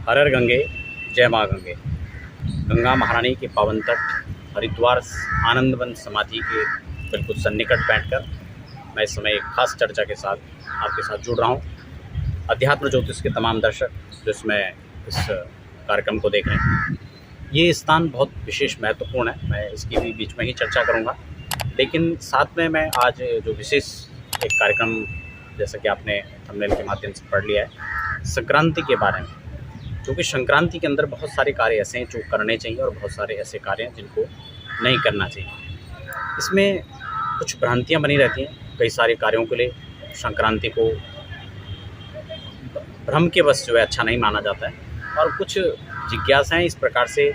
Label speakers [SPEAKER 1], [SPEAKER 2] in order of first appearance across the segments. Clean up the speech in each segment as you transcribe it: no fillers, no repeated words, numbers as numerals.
[SPEAKER 1] हर हर गंगे, जय माँ गंगे। गंगा महारानी के पावन तट हरिद्वार आनंदवन समाधि के बिल्कुल सन्निकट बैठकर मैं इस समय एक खास चर्चा के साथ आपके साथ जुड़ रहा हूँ। अध्यात्म ज्योतिष के तमाम दर्शक जो इसमें इस कार्यक्रम को देख रहे हैं, ये स्थान बहुत विशेष महत्वपूर्ण है। मैं इसकी भी बीच में ही चर्चा करूँगा, लेकिन साथ में मैं आज जो विशेष एक कार्यक्रम, जैसा कि आपने थंबनेल के माध्यम से पढ़ लिया है, संक्रांति के बारे में, क्योंकि संक्रांति के अंदर बहुत सारे कार्य ऐसे हैं जो करने चाहिए और बहुत सारे ऐसे कार्य हैं जिनको नहीं करना चाहिए। इसमें कुछ भ्रांतियां बनी रहती हैं। कई सारे कार्यों के लिए संक्रांति को भ्रम के वश जो है अच्छा नहीं माना जाता है, और कुछ जिज्ञासाएं इस प्रकार से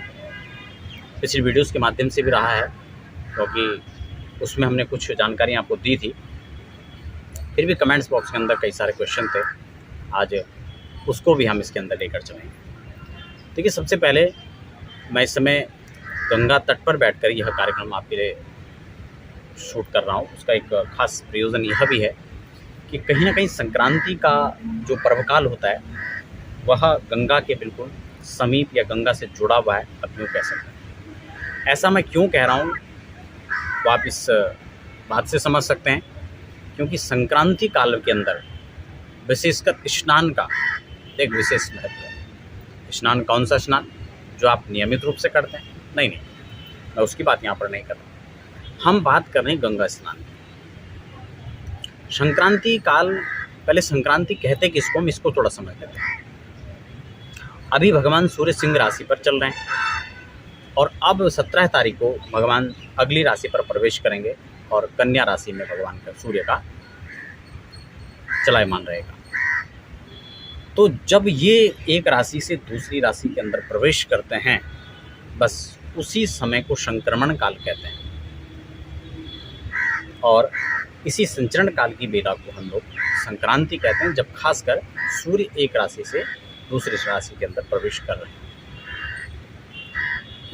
[SPEAKER 1] पिछली वीडियोस के माध्यम से भी रहा है, क्योंकि उसमें हमने कुछ जानकारी आपको दी थी। फिर भी कमेंट्स बॉक्स के अंदर कई सारे क्वेश्चन थे, आज उसको भी हम इसके अंदर लेकर चलेंगे। देखिए, सबसे पहले मैं इस समय गंगा तट पर बैठकर यह कार्यक्रम आपके लिए शूट कर रहा हूँ। उसका एक खास प्रयोजन यह भी है कि कहीं ना कहीं संक्रांति का जो पर्वकाल होता है वह गंगा के बिल्कुल समीप या गंगा से जुड़ा हुआ है, अब यूँ कह सकते हैं। ऐसा मैं क्यों कह रहा हूँ वो आप इस बात से समझ सकते हैं, क्योंकि संक्रांति काल के अंदर विशेषकर स्नान का एक विशेष महत्व है। स्नान कौन सा स्नान? जो आप नियमित रूप से करते हैं? नहीं, मैं उसकी बात यहाँ पर नहीं कर रहा। हम बात कर रहे हैं गंगा स्नान की। संक्रांति काल, पहले संक्रांति कहते किसको, हम इसको थोड़ा समझ लेते हैं। अभी भगवान सूर्य सिंह राशि पर चल रहे हैं और अब 17 तारीख को भगवान अगली राशि पर प्रवेश करेंगे और कन्या राशि में भगवान का सूर्य का चलायमान रहेगा। तो जब ये एक राशि से दूसरी राशि के अंदर प्रवेश करते हैं, बस उसी समय को संक्रमण काल कहते हैं, और इसी संचरण काल की बेला को हम लोग संक्रांति कहते हैं, जब खासकर सूर्य एक राशि से दूसरी राशि के अंदर प्रवेश कर रहे हैं।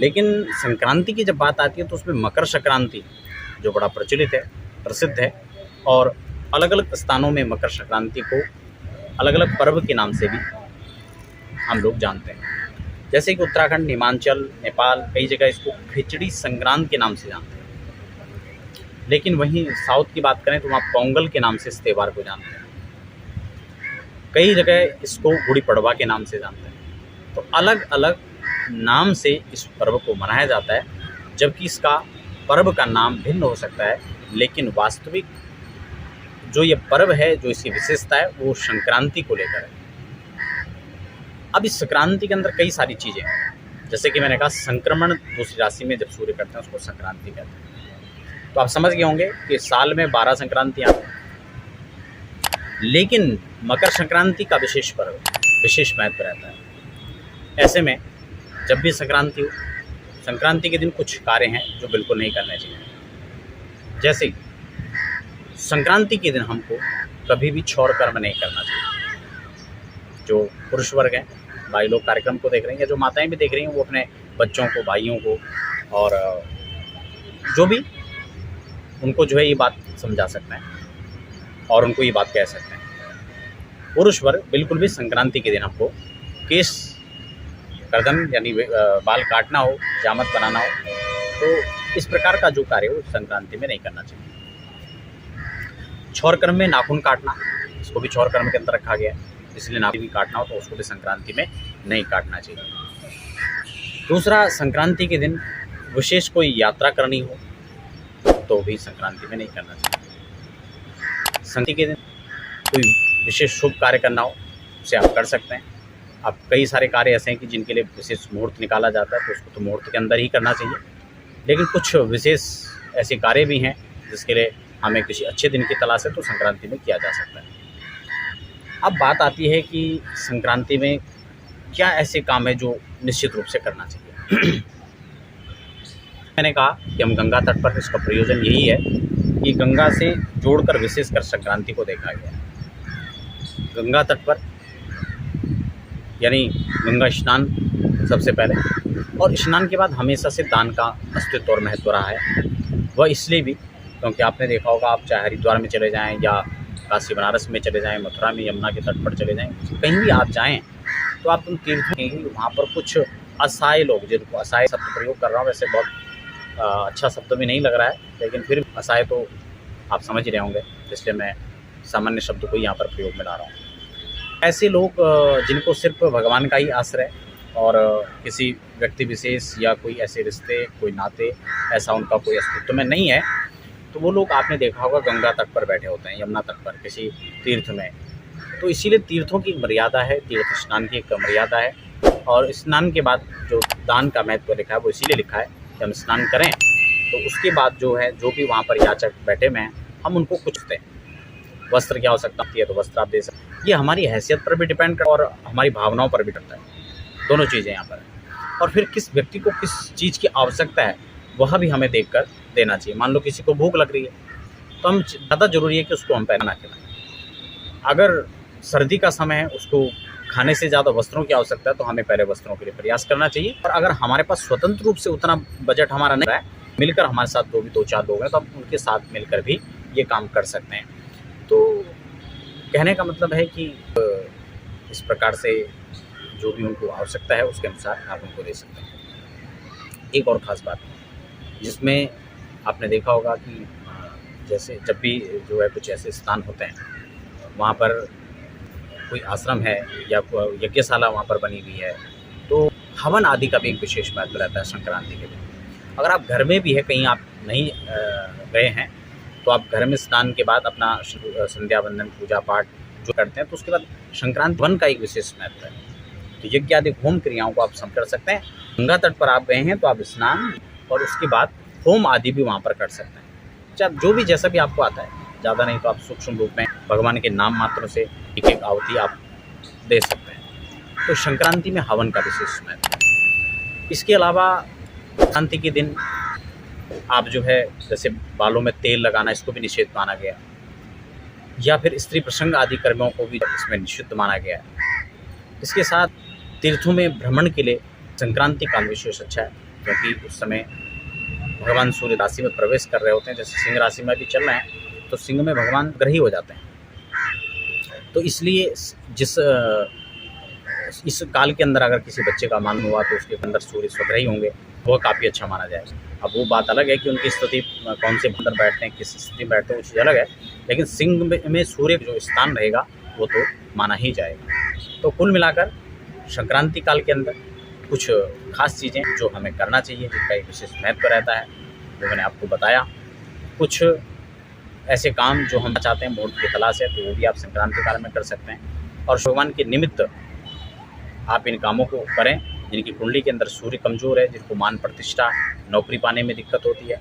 [SPEAKER 1] लेकिन संक्रांति की जब बात आती है तो उसमें मकर संक्रांति जो बड़ा प्रचलित है, प्रसिद्ध है, और अलग अलग स्थानों में मकर संक्रांति को अलग अलग पर्व के नाम से भी हम लोग जानते हैं। जैसे कि उत्तराखंड, हिमाचल, नेपाल, कई जगह इसको खिचड़ी संक्रांत के नाम से जानते हैं। लेकिन वहीं साउथ की बात करें तो वहाँ पोंगल के नाम से इस त्यौहार को जानते हैं। कई जगह इसको गुड़ी पड़वा के नाम से जानते हैं। तो अलग अलग नाम से इस पर्व को मनाया जाता है, जबकि इसका पर्व का नाम भिन्न हो सकता है, लेकिन वास्तविक जो ये पर्व है, जो इसकी विशेषता है, वो संक्रांति को लेकर है। अब इस संक्रांति के अंदर कई सारी चीज़ें हैं। जैसे कि मैंने कहा, संक्रमण दूसरी राशि में जब सूर्य करते हैं उसको संक्रांति कहते हैं। तो आप समझ गए होंगे कि साल में 12 संक्रांतियाँ हैं, लेकिन मकर संक्रांति का विशेष पर्व, विशेष महत्व रहता है। ऐसे में जब भी संक्रांति हो, संक्रांति के दिन कुछ कार्य हैं जो बिल्कुल नहीं करने चाहिए। जैसे संक्रांति के दिन हमको कभी भी छौर कर्म नहीं करना चाहिए। जो पुरुष वर्ग हैं, भाई लोग कार्यक्रम को देख रहे हैं, या जो माताएं भी देख रही हैं, वो अपने बच्चों को, भाइयों को, और जो भी उनको जो है ये बात समझा सकते हैं और उनको ये बात कह सकते हैं। पुरुष वर्ग बिल्कुल भी संक्रांति के दिन हमको केश गर्दन यानी बाल काटना हो, जामत बनाना हो, तो इस प्रकार का जो कार्य हो संक्रांति में नहीं करना चाहिए। छौर कर्म में नाखून काटना, इसको भी छौर कर्म के अंदर रखा गया है, इसलिए नाखून भी काटना हो तो उसको भी संक्रांति में नहीं काटना चाहिए। दूसरा, संक्रांति के दिन विशेष कोई यात्रा करनी हो तो भी संक्रांति में नहीं करना चाहिए। संक्रांति के दिन कोई विशेष शुभ कार्य करना हो उसे आप कर सकते हैं। अब कई सारे कार्य ऐसे हैं कि जिनके लिए विशेष मुहूर्त निकाला जाता है, तो उसको तो मुहूर्त के अंदर ही करना चाहिए। लेकिन कुछ विशेष ऐसे कार्य भी हैं जिसके लिए हमें किसी अच्छे दिन की तलाश है, तो संक्रांति में किया जा सकता है। अब बात आती है कि संक्रांति में क्या ऐसे काम है जो निश्चित रूप से करना चाहिए। मैंने कहा कि हम गंगा तट पर, इसका प्रयोजन यही है कि गंगा से जोड़कर विशेषकर संक्रांति को देखा गया है। गंगा तट पर यानी गंगा स्नान सबसे पहले, और स्नान के बाद हमेशा से दान का अस्तित्व और महत्व रहा है। वह इसलिए भी क्योंकि आपने देखा होगा, आप चाहे हरिद्वार में चले जाएं या काशी बनारस में चले जाएं, मथुरा में यमुना के तट पर चले जाएं, कहीं भी आप जाएं तो तो आप उन तीर्थों की वहाँ पर कुछ असहाय लोग, जिनको असहाय शब्द प्रयोग कर रहा हूँ, वैसे बहुत अच्छा शब्द भी नहीं लग रहा है, लेकिन फिर असहाय तो आप समझ ही रहे होंगे, इसलिए मैं सामान्य शब्द को यहाँ पर प्रयोग में ला रहा हूँ। ऐसे लोग जिनको सिर्फ भगवान का ही आश्रय और किसी व्यक्ति विशेष या कोई ऐसे रिश्ते, कोई नाते ऐसा उनका कोई अस्तित्व में नहीं है, तो वो लोग आपने देखा होगा गंगा तट पर बैठे होते हैं, यमुना तट पर किसी तीर्थ में। तो इसीलिए तीर्थों की एक मर्यादा है, तीर्थ स्नान की एक मर्यादा है, और स्नान के बाद जो दान का महत्व लिखा है वो इसीलिए लिखा है कि हम स्नान करें तो उसके बाद जो है, जो भी वहाँ पर याचक बैठे हुए हैं, हम उनको कुछ दें। वस्त्र की आवश्यकता होती है तो वस्त्र आप दे सकते। ये हमारी हैसियत पर भी डिपेंड करता है और हमारी भावनाओं पर भी करता है, दोनों चीज़ें यहाँ पर। और फिर किस व्यक्ति को किस चीज़ की आवश्यकता है वह भी हमें देख कर देना चाहिए। मान लो किसी को भूख लग रही है तो हम ज़्यादा ज़रूरी है कि उसको हम पहना खिलाएं। अगर सर्दी का समय है, उसको खाने से ज़्यादा वस्त्रों की आवश्यकता है, तो हमें पहले वस्त्रों के लिए प्रयास करना चाहिए। और अगर हमारे पास स्वतंत्र रूप से उतना बजट हमारा नहीं है, मिलकर हमारे साथ दो चार लोग हैं, तो हम उनके साथ मिलकर भी ये काम कर सकते हैं। तो कहने का मतलब है कि इस प्रकार से जो भी उनको आवश्यकता है उसके अनुसार आप उनको दे सकते हैं। एक और ख़ास बात जिसमें आपने देखा होगा कि जैसे जब भी जो है कुछ ऐसे स्थान होते हैं, वहाँ पर कोई आश्रम है या यज्ञशाला वहाँ पर बनी हुई है, तो हवन आदि का भी एक विशेष महत्व रहता है संक्रांति के दिन। अगर आप घर में भी है, कहीं आप नहीं गए हैं, तो आप घर में स्नान के बाद अपना संध्या वंदन पूजा पाठ जो करते हैं, तो उसके बाद संक्रांति वन का एक विशेष महत्व है। तो यज्ञ आदि होम क्रियाओं को आप सब कर सकते हैं। गंगा तट पर आप गए हैं तो आप स्नान और उसके बाद होम आदि भी वहाँ पर कर सकते हैं। चाहे जो भी जैसा भी आपको आता है, ज़्यादा नहीं तो आप सूक्ष्म रूप में भगवान के नाम मात्रों से एक एक आहुति आप दे सकते हैं। तो संक्रांति में हवन का विशेष महत्व है। इसके अलावा संक्रांति के दिन आप जो है जैसे बालों में तेल लगाना, इसको भी निषेध माना गया, या फिर स्त्री प्रसंग आदि कर्मों को भी इसमें निषिद्ध माना गया है। इसके साथ तीर्थों में भ्रमण के लिए संक्रांति काल विशेष अच्छा है, क्योंकि उस समय भगवान सूर्य राशि में प्रवेश कर रहे होते हैं। जैसे सिंह राशि में भी चल रहे हैं तो सिंह में भगवान ग्रही हो जाते हैं। तो इसलिए इस काल के अंदर अगर किसी बच्चे का मालूम हुआ तो उसके अंदर सूर्य स्वग्रही होंगे, वह काफ़ी अच्छा माना जाएगा। अब वो बात अलग है कि उनकी स्थिति कौन से अंदर बैठते हैं, किस स्थिति में बैठते हैं, वो चीज़ अलग है, लेकिन सिंह में सूर्य जो स्थान रहेगा वो तो माना ही जाएगा। तो कुल मिलाकर संक्रांति काल के अंदर कुछ खास चीज़ें जो हमें करना चाहिए, जिनका एक विशेष महत्व रहता है, वो मैंने आपको बताया। कुछ ऐसे काम जो हम चाहते हैं मुहूर्त की तलाश है, तो वो भी आप संक्रांति काल में कर सकते हैं। और भगवान के निमित्त आप इन कामों को करें जिनकी कुंडली के अंदर सूर्य कमज़ोर है, जिनको मान प्रतिष्ठा नौकरी पाने में दिक्कत होती है,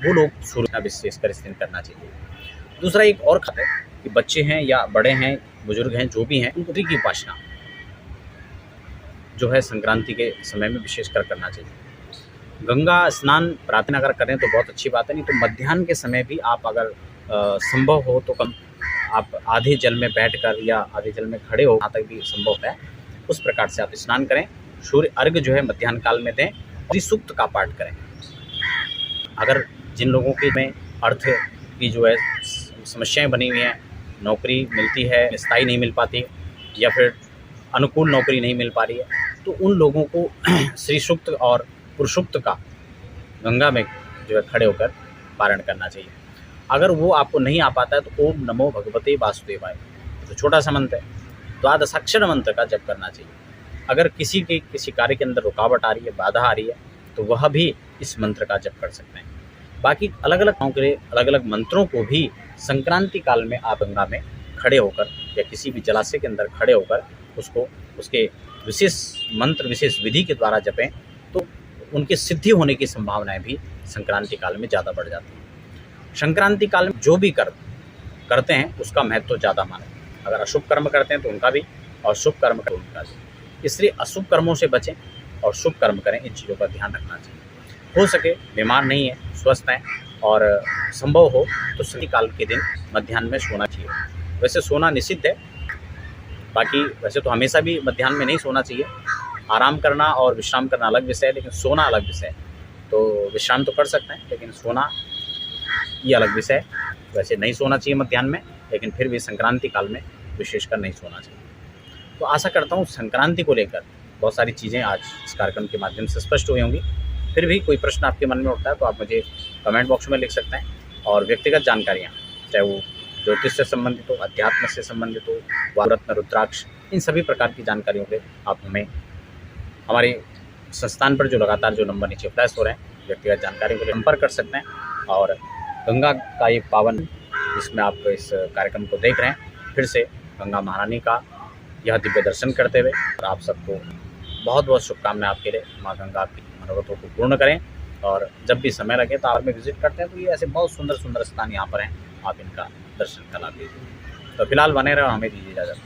[SPEAKER 1] वो लोग सूर्य का विशेषकर इस दिन करना चाहिए। दूसरा एक और खास है कि बच्चे हैं या बड़े हैं, बुजुर्ग हैं, जो भी हैं, उनकी की उपासना जो है संक्रांति के समय में विशेषकर करना चाहिए। गंगा स्नान प्रातः अगर करें तो बहुत अच्छी बात है, नहीं तो मध्याह्न के समय भी आप अगर संभव हो तो कम आप आधे जल में बैठकर या आधे जल में खड़े हो, वहाँ तक भी संभव है, उस प्रकार से आप स्नान करें। सूर्य अर्घ्य जो है मध्याह्न काल में दें और सूक्त का पाठ करें। अगर जिन लोगों के में अर्थ की जो है समस्याएं बनी हुई हैं, नौकरी मिलती है स्थायी नहीं मिल पाती, या फिर अनुकूल नौकरी नहीं मिल पा रही है, तो उन लोगों को श्री सूक्त और पुरुषोक्त का गंगा में जो है खड़े होकर पारण करना चाहिए। अगर वो आपको नहीं आ पाता है तो ओम नमो भगवते वासुदेवाय, तो छोटा सा मंत्र है, द्वादशाक्षर मंत्र का जप करना चाहिए। अगर किसी कार्य के अंदर रुकावट आ रही है, बाधा आ रही है, तो वह भी इस मंत्र का जप कर सकते हैं। बाकी अलग अलग कामों के लिए अलग अलग मंत्रों को भी संक्रांति काल में आप गंगा में खड़े होकर या किसी भी जलाशय के अंदर खड़े होकर उसको उसके विशेष मंत्र विशेष विधि के द्वारा जपें, तो उनकी सिद्धि होने की संभावनाएं भी संक्रांति काल में ज़्यादा बढ़ जाती हैं। संक्रांति काल में जो भी करते हैं उसका महत्व तो ज़्यादा माने। अगर अशुभ कर्म करते हैं तो उनका भी, और शुभ कर्म करें उनका भी। इसलिए अशुभ कर्मों से बचें और शुभ कर्म करें, इन चीज़ों का ध्यान रखना चाहिए। हो सके बीमार नहीं है, स्वस्थ हैं, और संभव हो तो संक्रांति काल के दिन मध्याह्न में सोना चाहिए। वैसे सोना निषिद्ध है, बाकी वैसे तो हमेशा भी मध्याह्न में नहीं सोना चाहिए। आराम करना और विश्राम करना अलग विषय है, लेकिन सोना अलग विषय है। तो विश्राम तो कर सकते हैं, लेकिन सोना ये अलग विषय है। वैसे नहीं सोना चाहिए मध्याह्न में, लेकिन फिर भी संक्रांति काल में विशेषकर नहीं सोना चाहिए। तो आशा करता हूँ संक्रांति को लेकर बहुत सारी चीज़ें आज इस कार्यक्रम के माध्यम से स्पष्ट हुई होंगी। फिर भी कोई प्रश्न आपके मन में उठता है तो आप मुझे कमेंट बॉक्स में लिख सकते हैं। और व्यक्तिगत जानकारियाँ, चाहे वो ज्योतिष से संबंधित हो, अध्यात्म से संबंधित हो, वारत्न, रुद्राक्ष, इन सभी प्रकार की जानकारियों के आप हमें हमारे संस्थान पर जो लगातार जो नंबर नीचे फ्लैश हो रहे हैं, व्यक्तिगत जानकारी के लिए संपर्क कर सकते हैं। और गंगा का ये पावन, जिसमें आप इस कार्यक्रम को देख रहे हैं, फिर से गंगा महारानी का यह दिव्य दर्शन करते हुए और आप सबको बहुत बहुत शुभकामनाएं आपके लिए। माँ गंगा आपकी मनोरथों को पूर्ण करें। और जब भी समय लगे तो आप में विजिट करते हैं तो ये ऐसे बहुत सुंदर सुंदर स्थान यहाँ पर हैं, आप इनका दर्शन कर लीजिए। तो फिलहाल बने रहे और हमें दीजिए इजाज़त।